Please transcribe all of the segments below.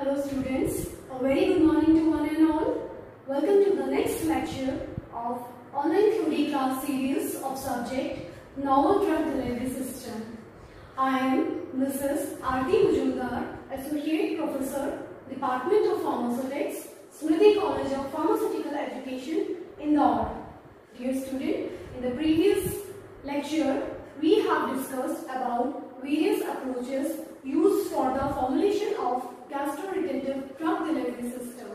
Hello students, a very good morning to one and all. Welcome to the next lecture of online 2D class series of subject Novel Drug Delivery System. I am Mrs. Aarti Majumdar, Associate Professor, Department of Pharmaceutics, Smriti College of Pharmaceutical Education, Indore. Dear student, in the previous lecture, we have discussed about various approaches used for the formulation of gastroretentive drug delivery system.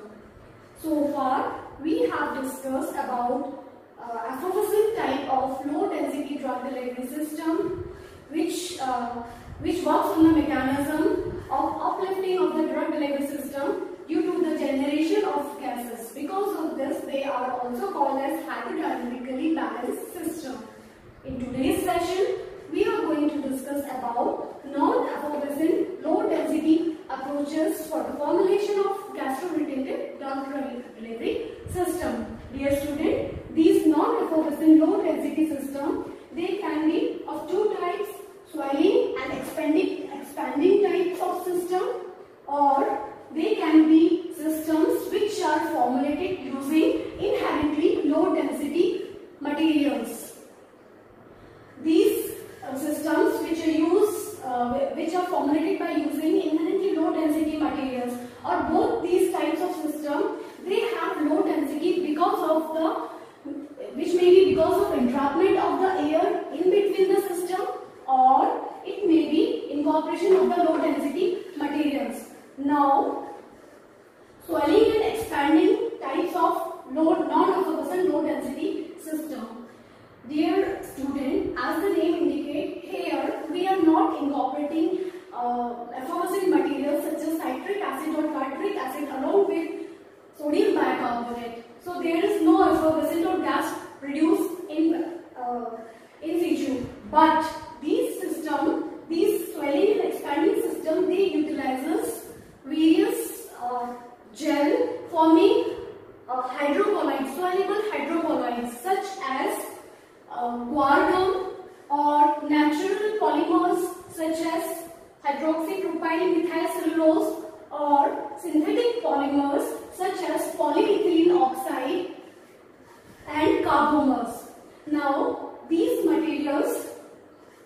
So far, we have discussed about effervescent type of low density drug delivery system which works on the mechanism of uplifting of the drug delivery system due to the generation of gases. Because of this, they are also called as hydrodynamically balanced system. In today's session, we are going to discuss about non-effervescent low density approaches for the formulation of gastroretentive drug delivery system. Dear student, these non-effervescent low density system, they can be of two types, swelling and expanding types of system, or they can be systems which are formulated using inherently low density materials. These systems which are formulated by using inherently low density materials, or both these types of system, they have low density which may be because of entrapment of the air in between the system, or it may be incorporation of the low density materials. Now, swelling and expanding types of non-effervescent low density system. Dear student, as the name indicates, here we are not incorporating effervescent materials such as citric acid or tartaric acid along with sodium bicarbonate. So there is no effervescent or gas produced in situ. But these swelling and expanding system, they utilizes various gel forming hydrocolloids, soluble hydrocolloids such as guar gum or natural polymers such as hydroxypropyl methylcellulose, or synthetic polymers such as polyethylene oxide and carbomers. Now, these materials,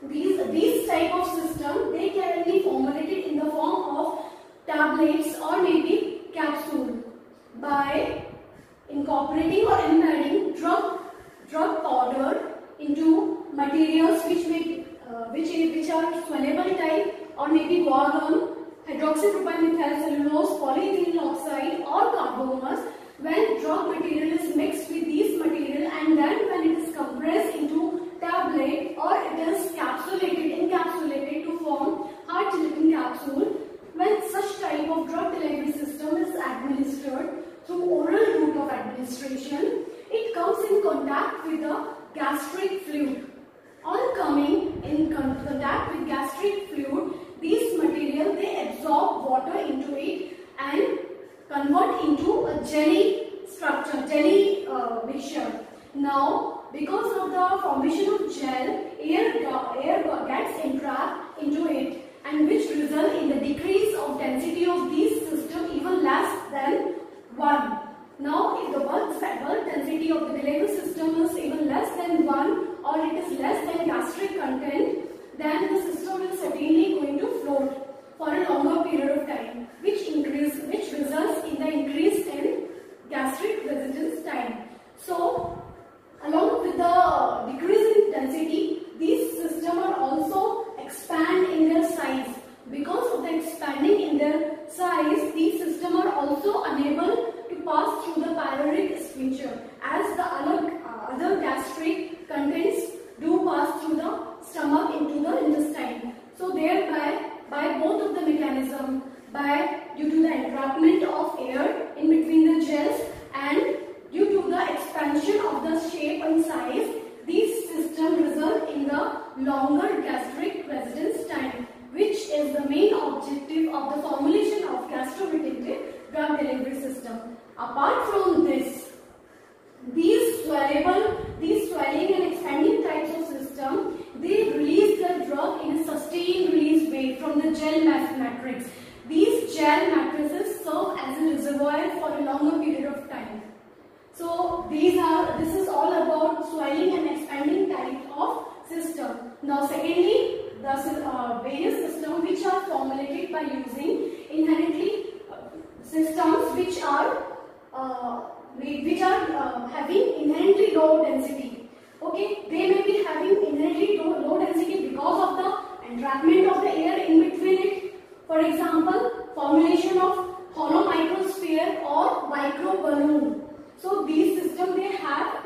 these type of system, they can be formulated in the form of tablets or maybe capsule by incorporating or embedding drug powder into materials which are swellable type, or maybe guar gum, hydroxypropyl methylcellulose, polyethylene oxide or carbomers. When drug material is mixed with these material and then when it is compressed into tablet or it is encapsulated to form hard gelatin capsule, when such type of drug delivery system is administered through oral route of administration, it comes in contact with the gastric fluid. On coming in contact with gastric fluid, these material, they absorb water into it and convert into a jelly structure, jelly mixture. Now, because of the formation of gel, air gets entrapped into it, and which result in the decrease of density of these system even less than 1. Now, if the bulk density of the delivery system is even less than 1, or it is less than gastric content, then the system is certainly going to float for a longer period of time, which results in the increase in gastric residence time. So, along with the decrease in density, these systems are also expand in their size. Because of the expanding in their size, these systems are also unable to pass through the pyloric sphincter, as the other gastric contents do pass through the stomach into the intestine. So thereby, by both of the mechanism, due to the entrapment of air in between the gels and due to the expansion of the shape and size, these systems result in the longer gastric residence time, which is the main objective of the formulation of gastroretentive drug delivery system. Apart from this, these swelling and expanding types of system, they release the drug in a sustained release way from the gel matrix, These gel matrices serve as a reservoir for a longer period of time. So this is all about swelling and expanding type of system. Now secondly, the various systems which are formulated by using inherently systems which are having inherently low density. Okay, they may be having inherently low density because of the entrapment of the air in between it. For example, formulation of hollow microsphere or micro balloon. So these systems, they have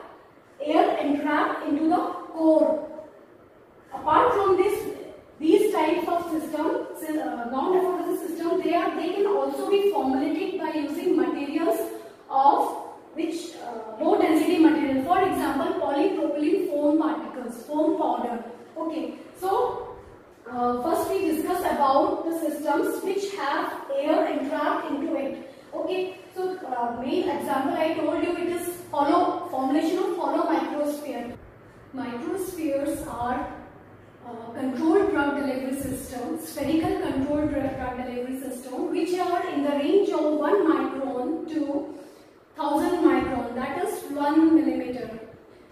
air entrapped into the core. Apart from these types of system, non-deformable system, they can also be formulated by using materials of which low density material. For example, polypropylene foam particles, foam powder. Okay, so first we discuss about the systems which have air entrapped into it. Okay, so main example I told you, it is formulation of hollow microsphere. Microspheres are controlled drug delivery system, spherical controlled drug delivery system, which are in the range of 1 micron to 1000 micron, that is 1 millimeter.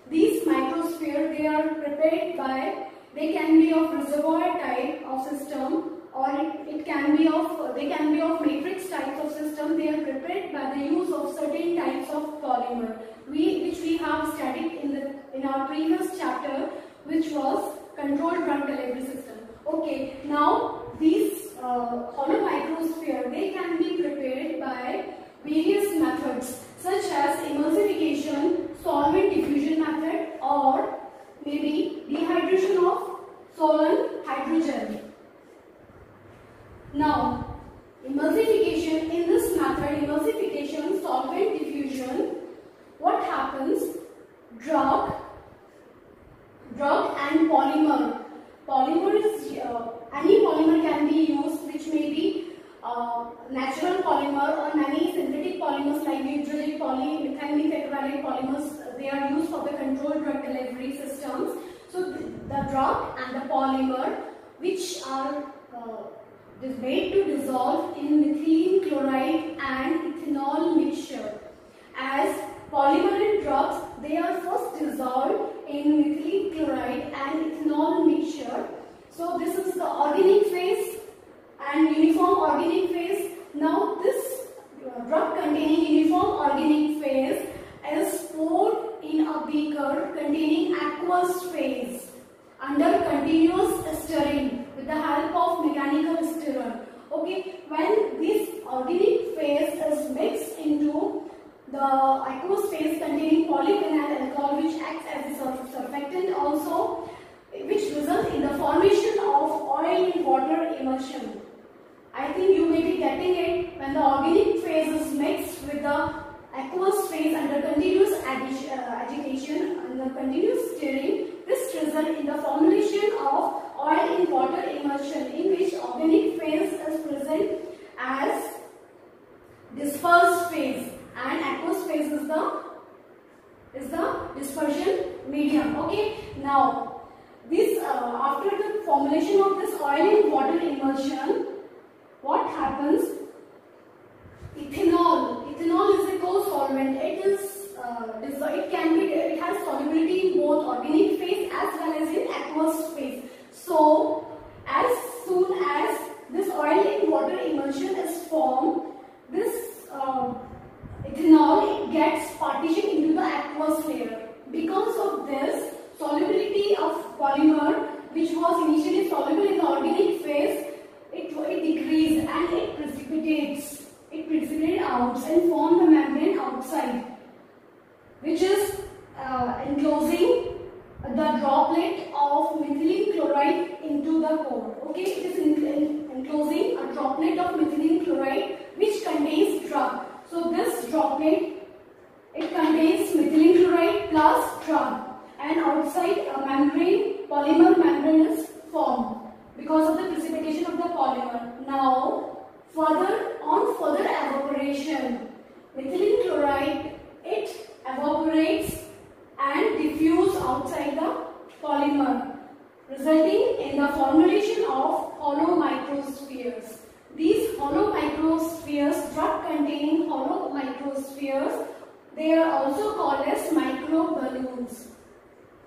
These microspheres, they are prepared by, they can be of reservoir type of system, or they can be of matrix types of system. They are prepared by the use of certain types of polymer, which we have studied in our previous chapter, which was controlled drug delivery system. Okay, now these hollow microsphere, they can be prepared by various methods such as emulsification, solvent diffusion method, or maybe dehydration of solvent hydrogen. Now, emulsification, in this method, emulsification, solvent diffusion, what happens? Drug and polymer. Polymer is any polymer can be used, which may be natural polymer or many synthetic polymers like usually polymethyl tetravalent polymers. They are used for the controlled drug delivery systems. So the drug and the polymer, which are made to dissolve in methylene chloride and ethanol mixture. As polymer and drugs, they are first dissolved in methylene chloride and ethanol mixture. So this is the organic phase and uniform organic phase. Now this drug containing uniform organic phase is poured in a beaker containing aqueous phase under continuous stirring with the help of mechanical stirrer. Okay, when this organic phase is mixed into the aqueous phase containing polyphenol alcohol, which acts as a surfactant also, which results in the formation of oil in water emulsion. I think you may be getting it. When the organic phase is mixed with the aqueous phase under continuous agitation, under continuous stirring, this results in the formulation of oil in water emulsion, in which organic phase is present as dispersed phase and aqueous phase is the dispersion medium. Okay, now this after the formulation of this oil in water emulsion, what happens? Ethanol is a co-solvent. It has solubility in both organic phase as well as in aqueous phase. So as soon as this oil in water emulsion is formed, this ethanol gets partitioned into the aqueous layer. Because of this, solubility of polymer, which was initially soluble in the organic phase, it decreases and it precipitates out and form the membrane outside, which is enclosing the droplet of methylene chloride into the core. Okay, it is enclosing a droplet of methylene chloride which contains drug. So this droplet, it contains methylene chloride plus drug, and outside a membrane, polymer membrane is formed because of the precipitation of the polymer. Now on further evaporation, methylene chloride, it evaporates and diffuse outside the resulting in the formulation of hollow microspheres. These hollow microspheres, drug containing hollow microspheres, they are also called as microballoons.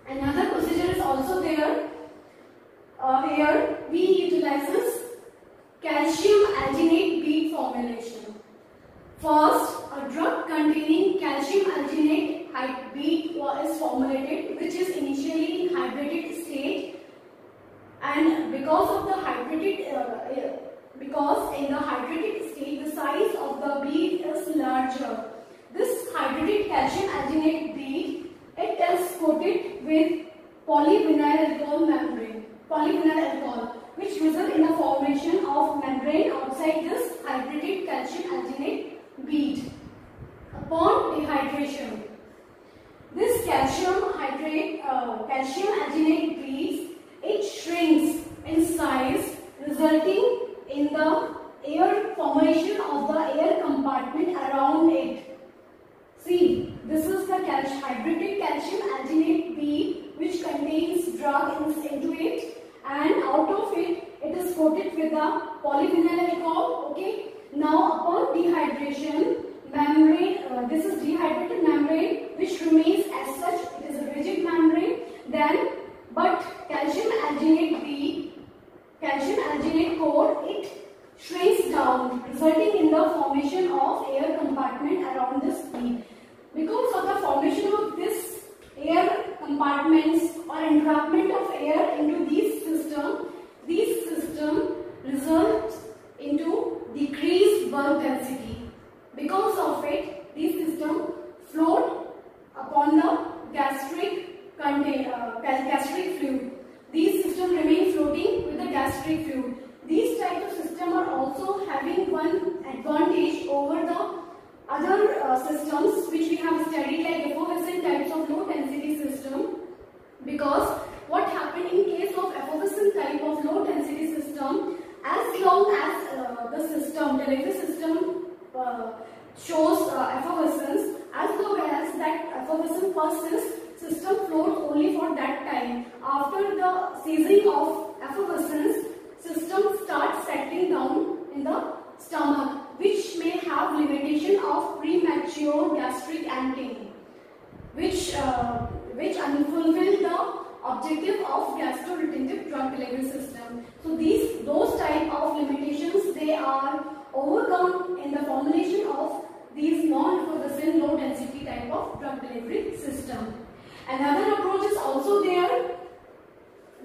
Another procedure is also there. Here we utilizes calcium alginate bead formulation. First, a drug containing calcium alginate bead is formulated, which is initially in hydrated state, and because in the hydrated state the size of the bead is larger. This hydrated calcium alginate bead, it is coated with polyvinyl alcohol, which result in the formation of membrane outside this hydrated calcium alginate bead. Upon dehydration, this calcium alginate beads, it shrinks in size, resulting in the air formation of the air compartment around it. See, this is the hydrated calcium alginate bead which contains drug into it, and out of it, it is coated with the polyvinyl alcohol. Okay. Now, upon dehydration, membrane, this is dehydrated membrane which remains as such. It is a rigid membrane. Then, but calcium alginate core, it shrinks down, resulting in the formation of air compartment around this bead. Because of the formation of this air compartments or entrapment of air into these system results into decreased bulk density. Because of it, these systems float upon the gastric fluid. These systems remain floating with the gastric fluid. These types of systems are also having one advantage over the other systems which we have studied, like effervescent types of low density system. Because what happened in case of effervescent type of low density system, as long as the delivery system shows effervescence, as long as that effervescence persists, system floats only for that time. After the ceasing of effervescence, system starts settling down in the stomach, which may have limitation of premature gastric emptying, which unfulfill the objective of gastroretentive drug delivery system. So those type of limitations, they are overcome in the formulation of these non-effervescent low density type of drug delivery system. Another approach is also there,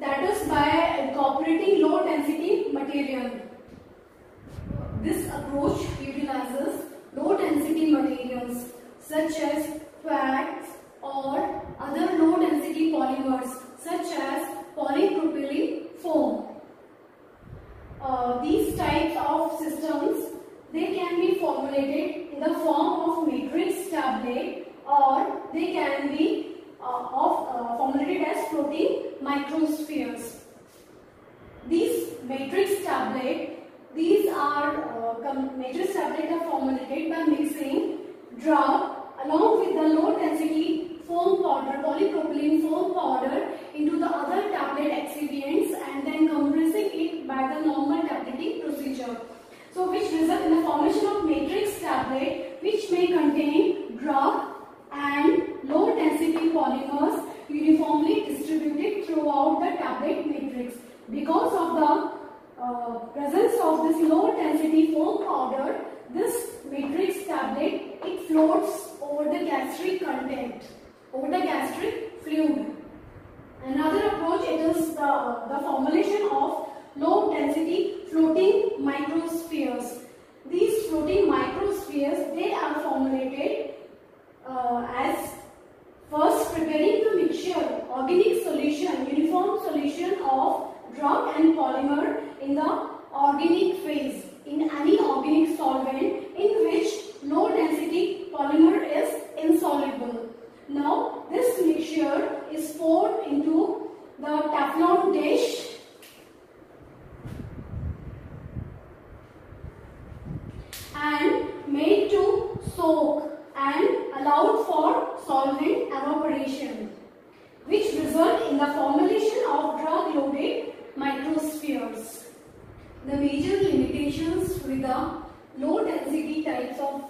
that is by incorporating low density material. This approach utilizes low density materials such as wax or other low density polymers such as polypropylene foam. These types of systems, they can be formulated in the form of matrix tablet, or they can be formulated as floating microspheres. These matrix tablet, matrix tablet are formulated by mixing drug along with the low density foam powder, polypropylene foam powder, into the other tablet excipients, and then compressing it by the normal tableting procedure. So which result in the formation of matrix tablet, which may contain drug and low density polymers uniformly distributed throughout the tablet matrix. Because of the presence of this low density foam powder, this matrix tablet, it floats over the gastric content, over the gastric fluid. Another approach, it is the formulation of low density floating microspheres. These floating microspheres, they are formulated as first preparing the mixture, organic solution, uniform solution of drug and polymer in the organic phase, in any organic solvent in which low density polymer is insoluble. Now this mixture is poured into the Teflon dish and made to soak and allowed for solvent evaporation, which result in the formulation of drug-loaded microspheres. the major limitations with the low density types of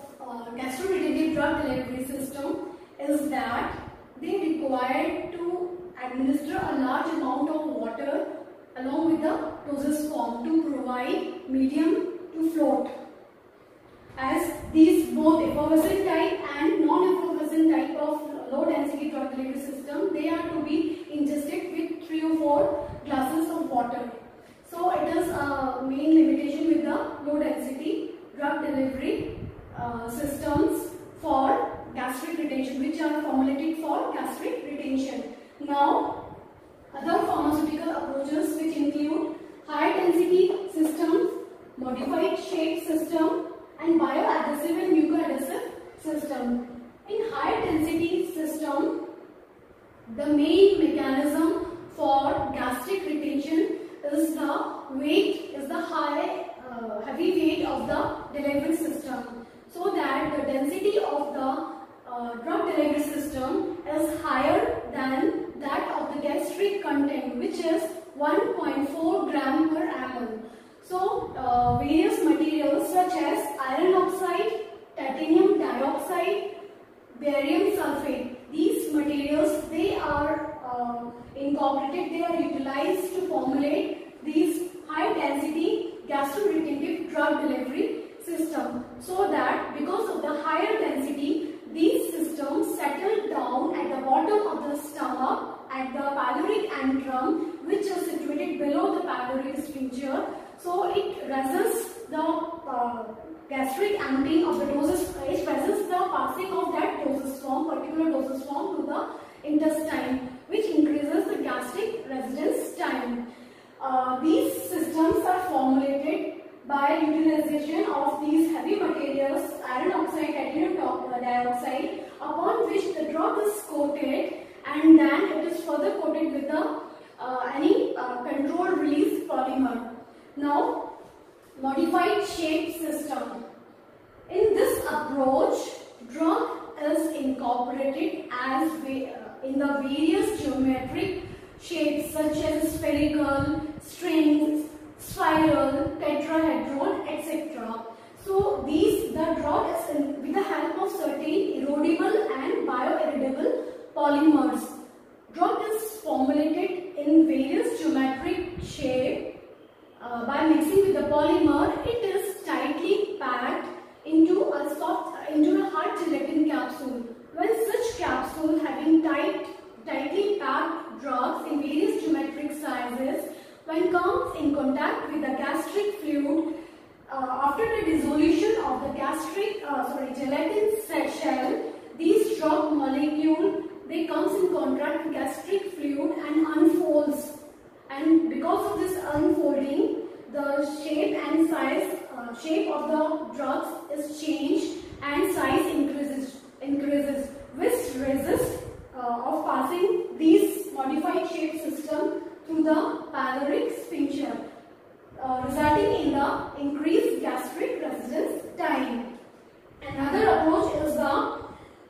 gastroretentive drug delivery system is that they require to administer a large amount of water along with the dosage form to provide medium to float, as these both effervescent type and non-effervescent type of low density drug delivery system, they are to be ingested with 3 or 4 glasses of water. So it is a main limitation with the low density drug delivery systems for gastric retention, which are formulated for gastric retention. Now, other pharmaceutical approaches which include high density systems, modified shape system, and bioadhesive and mucoadhesive system. In high density system, the main mechanism for gastric retention is the weight, is the heavy weight of the delivery system, so that the density of the drug delivery system is higher than that of the gastric content, which is 1.4 gram per ml. So various materials such as iron oxide, titanium dioxide, barium sulfate, these materials, they are incorporated, they are utilized to formulate these high density gastroretentive drug delivery system, so that because of the higher density, these systems settle down at the bottom of the stomach at the pyloric antrum, which is situated below the pyloric sphincter. So it resists the gastric emptying of the dosage, it resists the passing of that dosage form, particular dosage form, to the intestine, which increases the gastric residence time. These systems are formulated by utilization of these heavy materials, iron oxide, titanium dioxide, upon which the drug is coated, and then it is further coated with the any controlled release polymer. Now, modified shape system. In this approach, drug is incorporated as in the various geometric shapes such as spherical, strings, spiral, tetrahedron, etc. So the drug is with the help of certain erodible and bioerodible polymers. Drug is formulated in various geometric shape. By mixing with the polymer, it is tightly packed into a hard gelatin capsule. When such capsule having tightly packed drugs in various geometric sizes, when comes in contact with the gastric fluid, after the dissolution of the gelatin shell, these drug molecule, they comes in contact with gastric fluid and unfolds. And because of this unfolding, the shape and size, shape of the drugs is changed and size increases, which resists of passing these modified shape system through the pyloric sphincter, resulting in the increased gastric residence time. Another approach is the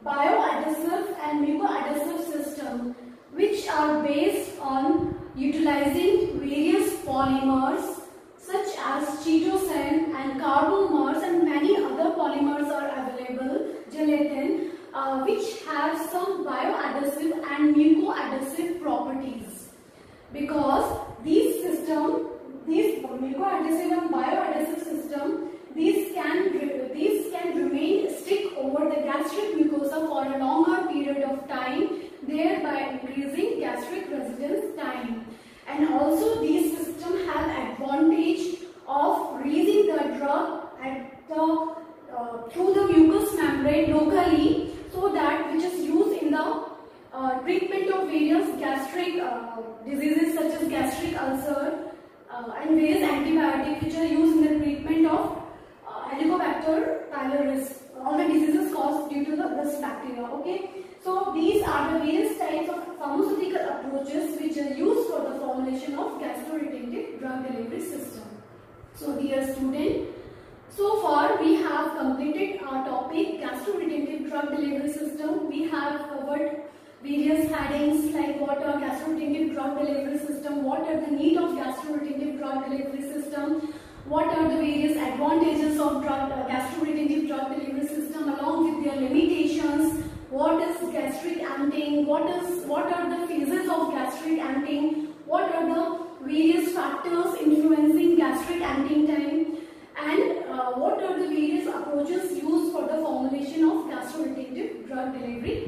bioadhesive and mucoadhesive system, which are based on utilizing various polymers such as chitosan and carbomers, and many other polymers are available, gelatin, which have some bioadhesive and mucoadhesive properties. Because these mucoadhesive and bioadhesive system, these can remain stick over the gastric mucosa for a longer period of time, thereby increasing gastric residence time. And also these systems have advantage of releasing the drug at the through the mucous membrane locally, so that which is used in the treatment of various gastric diseases such as gastric ulcer and various antibiotics which are used in the treatment of Helicobacter pylorus, all the diseases caused due to this bacteria. Okay, so these are the various types of pharmaceutical approaches which are used for the formulation of gastroretentive drug delivery system. So dear student, so far we have completed our topic gastroretentive drug delivery system. We have covered various headings like what are gastroretentive drug delivery system, what are the need of gastroretentive drug delivery system, what are the various advantages of gastroretentive drug delivery system along with their limitations, what is gastric emptying, what are the phases of gastric emptying, what are the various factors influencing gastric emptying time, and what are the various approaches used for the formulation of gastroretentive drug delivery